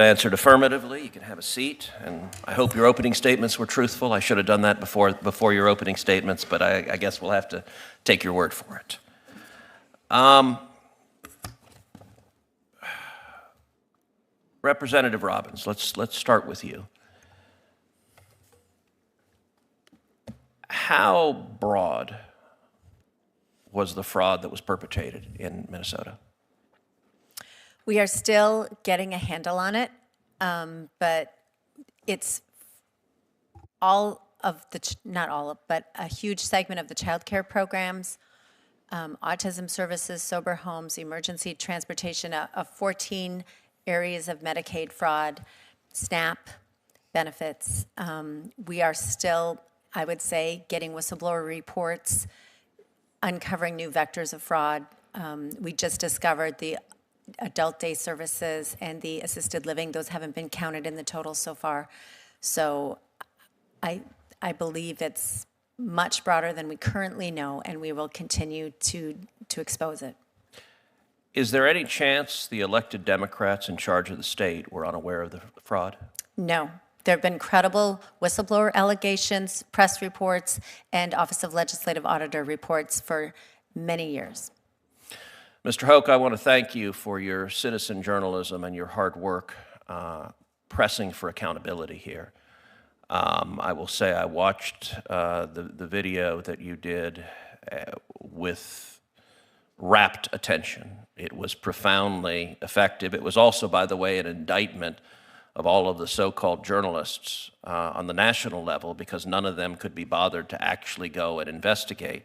Answered affirmatively. You can have a seat, and I hope your opening statements were truthful. I should have done that before your opening statements, but I guess we'll have to take your word for it. Representative Robbins, let's start with you. How broad was the fraud that was perpetrated in Minnesota? We are still getting a handle on it, but it's all of the, not all of, but a huge segment of the child care programs, autism services, sober homes, emergency transportation, of 14 areas of Medicaid fraud, SNAP benefits. We are still, I would say, getting whistleblower reports, uncovering new vectors of fraud. We just discovered the adult day services and the assisted living. Those haven't been counted in the total so far. So I believe it's much broader than we currently know, and we will continue to expose it. Is there any chance the elected Democrats in charge of the state were unaware of the fraud? No. There have been credible whistleblower allegations, press reports, and Office of Legislative Auditor reports for many years. Mr. Hoch, I want to thank you for your citizen journalism and your hard work pressing for accountability here. I will say I watched the video that you did with rapt attention. It was profoundly effective. It was also, by the way, an indictment of all of the so-called journalists on the national level, because none of them could be bothered to actually go and investigate.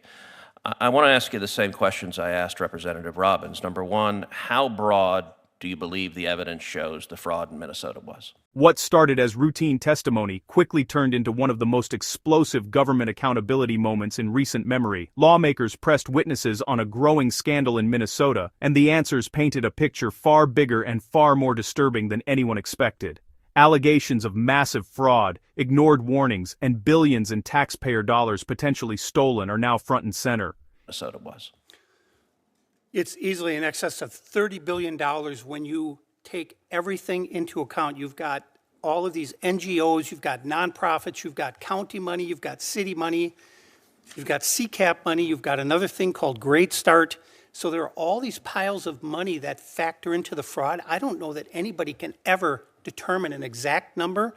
I want to ask you the same questions I asked Representative Robbins. Number one, how broad do you believe the evidence shows the fraud in Minnesota was? What started as routine testimony quickly turned into one of the most explosive government accountability moments in recent memory. Lawmakers pressed witnesses on a growing scandal in Minnesota, and the answers painted a picture far bigger and far more disturbing than anyone expected. Allegations of massive fraud, ignored warnings, and billions in taxpayer dollars potentially stolen are now front and center. Minnesota was. It's easily in excess of $30 billion when you take everything into account. You've got all of these NGOs, you've got nonprofits, you've got county money, you've got city money, you've got CCAP money, you've got another thing called Great Start. So there are all these piles of money that factor into the fraud. I don't know that anybody can ever determine an exact number,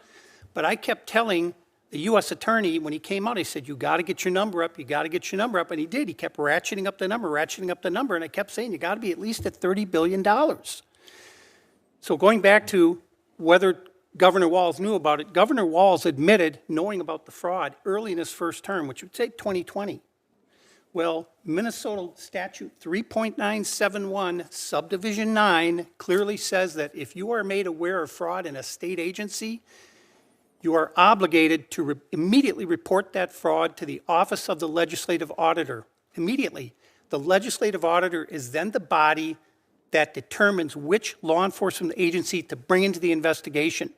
but I kept telling the U.S. attorney when he came out, he said, you got to get your number up, you got to get your number up, and he did. He kept ratcheting up the number, and I kept saying, you got to be at least at $30 billion. So going back to whether Governor Walz knew about it, Governor Walz admitted knowing about the fraud early in his first term, which would say 2020. Well, Minnesota Statute 3.971, Subdivision 9, clearly says that if you are made aware of fraud in a state agency, you are obligated to immediately report that fraud to the Office of the Legislative Auditor. Immediately. The Legislative Auditor is then the body that determines which law enforcement agency to bring into the investigation.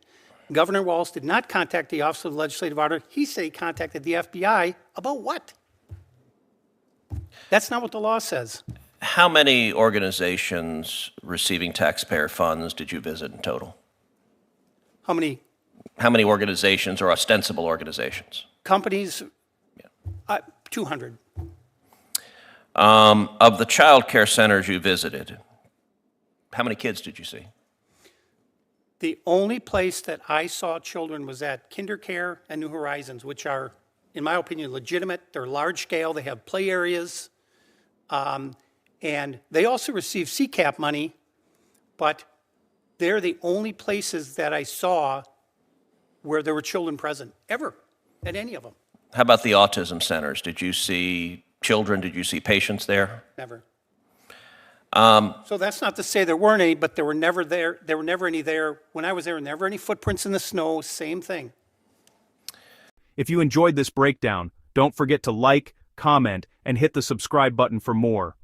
Governor Walz did not contact the Office of the Legislative Auditor. He said he contacted the FBI. About what? That's not what the law says. How many organizations receiving taxpayer funds did you visit in total? How many? How many organizations or ostensible organizations? Companies? Yeah. 200. Of the child care centers you visited, how many kids did you see? The only place that I saw children was at KinderCare and New Horizons, which are, in my opinion, legitimate. They're large scale. They have play areas. And they also receive CCAP money, but they're the only places that I saw where there were children present, ever, at any of them. How about the autism centers? Did you see children? Did you see patients there? Never. So that's not to say there weren't any, but there were never there. There were never any there. When I was there, never any footprints in the snow, same thing. If you enjoyed this breakdown, don't forget to like, comment, and hit the subscribe button for more.